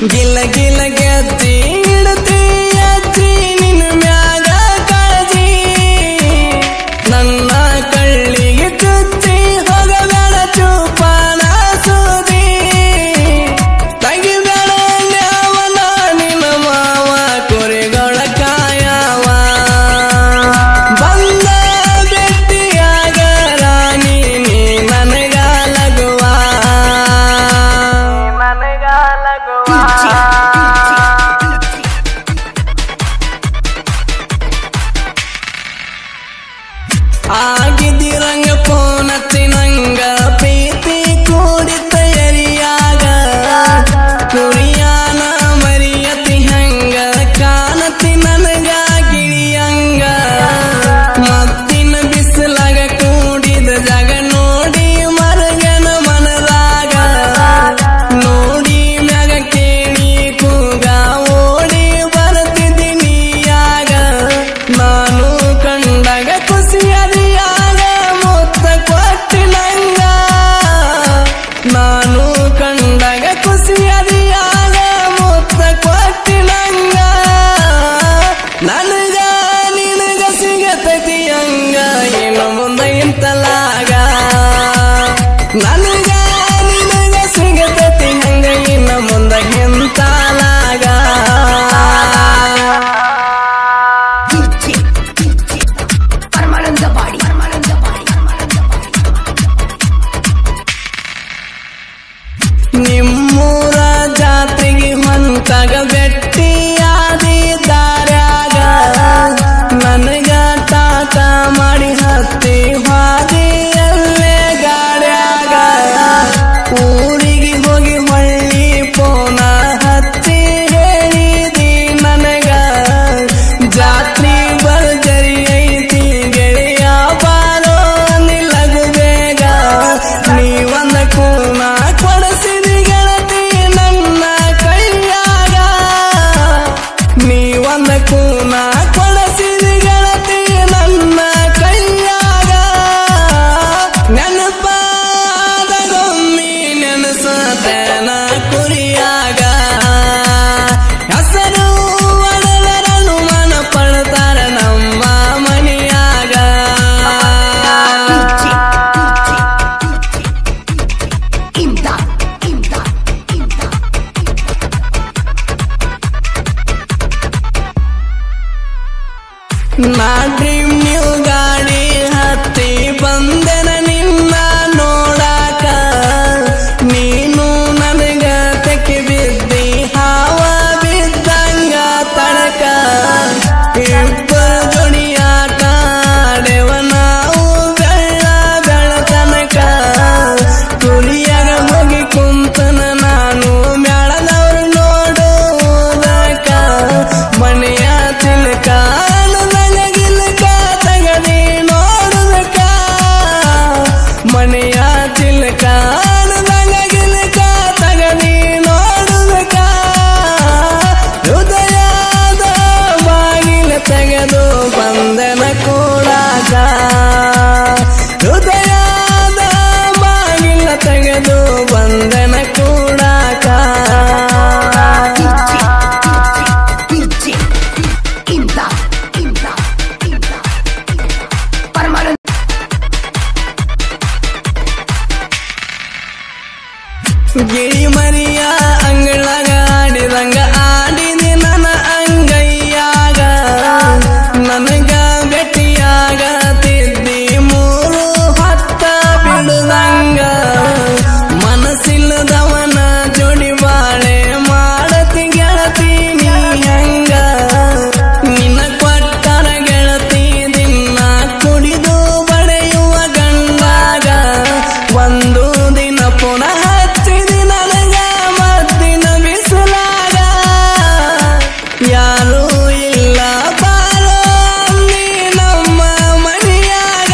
ಗಿಲ ಗಿಲ ಗೆದ್ದಿ ಇಡತಿ ಅಜ್ಜಿ ನಿನ್ನ ಮ್ಯಾಗ ಕಾಳಜಿ ನನ್ನ ಕಳ್ಳಿಗೆ ಚುಚ್ಚಿ ಹೋಗಬೇಡ ಚೂಪಾನ ಸೂದಿ ತೆಗಿಬೇಡ ನ್ಯಾವನ ನಿನ್ನ ಮಾವ ಕುರಿಗಳ ಕಾಯವ ಬಂದ ಬೆಟ್ಟಿಯಾಗ ರಾಣಿ ನೀ ನನಗ ಲಗುವ ಆಗಿದ್ದಿರಂಗ ಪೋನತ್ತಿ ನಂಗ ಪ್ರೀತಿ ಕೂಡಿತ ಎರಿಯಾಗ ಕುರಿಯಾನ ಮರಿಯತಿ ಹಂಗ ಕಾಣತಿ ನನಗ ಗಿಳಿಯಂಗ ಮತ್ತಿನ ಬಿಸಿಲಾಗ ಕೂಡಿದ ಜಾಗ ನೋಡಿ ಮರಗನ ಮನದಾಗ ನೋಡಿ ಮ್ಯಾಗ ಕೇಳಿ ಕೂಗ ಓಡಿ ಬರ್ತಿದ್ದೀನಿಯಾಗ ನಾನು ಕಂಡಾಗ ಖುಷಿಯರಿಯಾಗ ಮುತ್ತ ಕೊಟ್ಟಿನಂಗ ನಾನು ಕಂಡಾಗ ಖುಷಿಯರಿಯಾಗ ಮುತ್ತ ಕೊಟ್ಟಿನಂಗ ನನಗ ನಿನಗ ಸಿಗತೈತಿ ಹಂಗ ಇನ್ನು ಮುಂದೆ ಇಂತಲಾಗ ನನಗ ನಿನಗ ಸಿಗತೈತಿ ಹಂಗ ಇನ್ನು ಮುಂದೆ ಇಂತಲಾಗ ನಿಮ್ಮೂರ ಜಾತ್ರೆಗೆ ಹೊಂತಾಗ ಬೆಟ್ಟಿಯಾದಿ ದಾರ್ಯಾಗ ನನಗ ಟಾಟ ಮಾಡಿ ಹತ್ತಿ ಹಾದಿಯಲ್ಲೇ ಗಾಡ್ಯಾಗ ಊರಿಗೆ ಹೋಗಿ ಹೊಳ್ಳಿ ಪೋನ ಹತ್ತಿ ಹೇಳಿದಿ ನನಗ ಜಾತ್ರೆ ಬರ್ಜರಿ ಐತಿ ಗೆಳೆಯ ಬಾರೋ ನಿಲಗು ಬೇಗ ನೀವಂದ ಕೂನ ಕೊಡಿಸಿದಿ ಗೆಳತಿ ನನ್ನ ಕೈಯಾಗ ನೀವಂದ ಕೂನ ಕೊಡಿಸಿದಿ ಗೆಳತಿ ನನ್ನ ಕೈಯಾಗ ನೆನಪಾದಗೊಮ್ಮಿ ನೆನಸತನ ಕುರಿಯಾಗ ಹೆಸರು ಒಡಲರನು ಮನ ಪಡ್ತಾರ ನಮ್ಮ ಮನೆಯಾಗ ನಾ ಡ್ರೀಮ್ ನ್ಯೂ ಗಾಡಿ ಹತ್ತಿ ಬಂದೆನ ನಿನ್ನ ನೋಡಾಕ ನೀನು ನನಗ ತೆಕ್ಕಿ ಬಿದ್ದಿ ಹಾವ ಬಿದ್ದಂಗ ತಡಕ ಇಬ್ಬರು ಜೋಡಿಯಾಟ ಆಡೆವ ನಾವು ಬೆಳ್ಳ ಬೆಳತನಕ ಕುರಿಯಾಗ ಹೋಗಿ ಕುಂತನ ನಾನು ಮ್ಯಾಳದವ್ರು ನೋಡುವುದಕ ಮನೆಯ ತಿಲಕ ಮನೆಯ ಚಿಲ್ಕ ಗಿಲ್ಕ ತಗದಿ ನೋಡುದಕ ಹೃದಯದ ಬಾಗಿಲ ತೆಗೆದು ಬಂದನ ಕೂಡಾಕ ಹೃದಯದ ಬಾಗಿಲ ತೆಗೆದು ಬಂದನ ಕೂಡಾಕ ಗಿಳಿ ಮರಿಯ ಅಂಗಳಾಗ ಆಡಿದಂಗ ಆಡಿದಿ ನನ್ನ ಅಂಗೈಯಾಗ ನನಗ ಬೆಟ್ಟಿಯಾಗ ತಿದ್ದಿ ಮೂರು ಹತ್ತ ಬಿಡುದಂಗ ಮನಸ್ಸಿಲ್ಲದವನ ಜೋಡಿ ಬಾಳೆ ಮಾಡತಿ ಗೆಳತಿ ನೀ ಹೆಂಗ ನಿನ್ನ ಕೊಟ್ಟರ ಗೆಳತಿ ದಿನ ಕುಡಿದು ಬಡೆಯುವ ಗಂಡಾಗ ಒಂದು ದಿನ ಪುನಃ ಹಚ್ಚಿದಿ ನನಗ ಮದ್ದಿನ ಬಿಸಿಲಾಗ ಯಾರೂ ಇಲ್ಲ ಬಾರೋ ನೀ ನಮ್ಮ ಮನೆಯಾಗ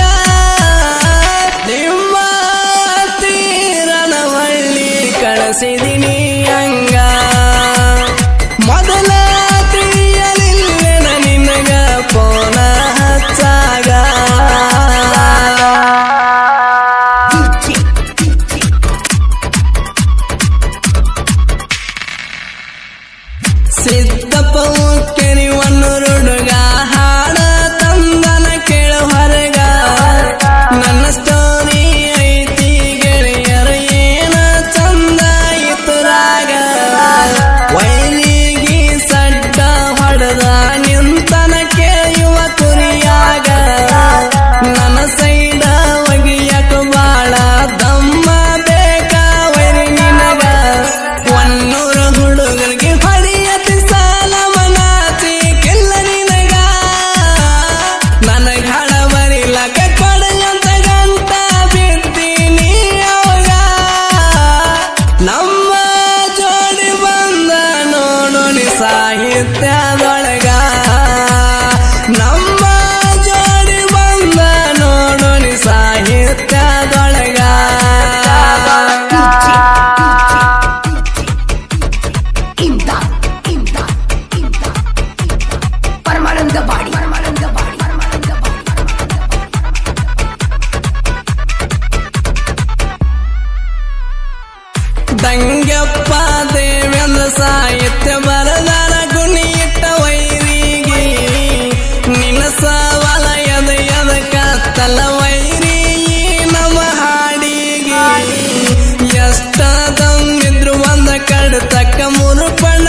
ನಿಮ್ಮ ತೀರನವಳ್ಳಿ ಕಳಿಸಿದಿನಿ ಹಂಗ ಮೊದಲ ತಿಳಿಯಲಿಲ್ಲ ನಿನಗ ಪೋನ ಹಚ್ಚಾಗ ತಂಗಪ್ಪ ದೇವೇಂದ್ರ ಸಾಹಿತ್ಯ ಬರದಾರ ಗುಣಿಯಿಟ್ಟ ವೈರಿಗೆ ನಿನ್ನ ಸವಾಲ ಎದ ಕತ್ತಲ ವೈರಿ ನಮ್ಮ ಹಾಡಿಗೆ ಎಷ್ಟ ದಮ್ಮಿದ್ರು ಒಂದ ಕಡತಕ್ಕ ಮುರುಪಣ